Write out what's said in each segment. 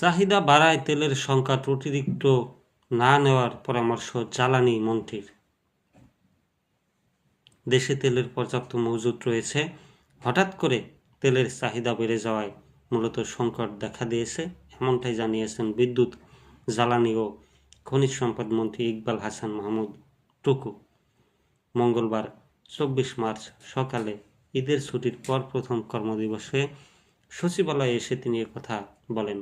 চাহিদা বাড়ায় তেলের সংকট অতিরিক্ত না নেওয়ার পরামর্শ জ্বালানি মন্ত্রীর। দেশে তেলের পর্যাপ্ত মজুদ রয়েছে, হঠাৎ করে তেলের চাহিদা বেড়ে যাওয়ায় মূলত সংকট দেখা দিয়েছে, এমনটাই জানিয়েছেন বিদ্যুৎ, জ্বালানি ও খনিজ সম্পদ মন্ত্রী ইকবাল হাসান মাহমুদ টুকু মঙ্গলবার 24 মার্চ সকালে ঈদের ছুটির পর প্রথম কর্মদিবসে সচিবালয়ে এসে তিনি কথা বলেন।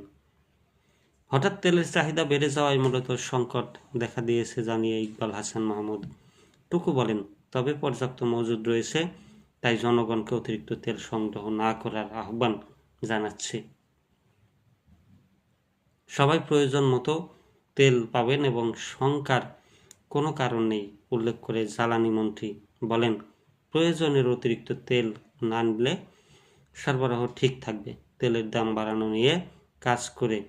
হঠাৎ তেলের চাহিদা বেড়ে যাওয়ায় মূলত সংকট দেখা দিয়েছে জানিয়ে ইকবাল হাসান মাহমুদ টুকু বলেন, তবে পর্যাপ্ত মজুদ রয়েছে, তাই জনগণকে অতিরিক্ত তেল সংগ্রহ না করার আহ্বান জানাচ্ছে। সবাই প্রয়োজন মতো তেল পাবেন এবং শঙ্কার কোনো কারণ নেই উল্লেখ করে জ্বালানি মন্ত্রী বলেন, প্রয়োজনের অতিরিক্ত তেল না নিলে সরবরাহ ঠিক থাকবে। তেলের দাম বাড়ানো নিয়ে কাজ করে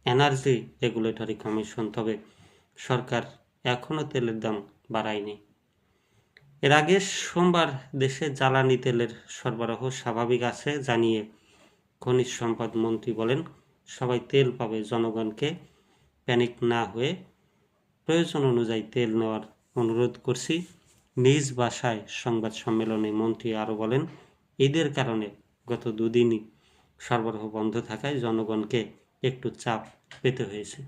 এনার্জি রেগুলেটরি কমিশন, তবে সরকার এখনও তেলের দাম বাড়ায়নি। এর আগে সোমবার দেশে জ্বালানি তেলের সরবরাহ স্বাভাবিক আছে জানিয়ে খনিজ সম্পদ মন্ত্রী বলেন, সবাই তেল পাবে, জনগণকে প্যানিক না হয়ে প্রয়োজন অনুযায়ী তেল নেওয়ার অনুরোধ করছি। নিজ বাসায় সংবাদ সম্মেলনে মন্ত্রী আরও বলেন, ঈদের কারণে গত দুদিনই সরবরাহ বন্ধ থাকায় জনগণকে একটু চাপ পেতে হয়েছে।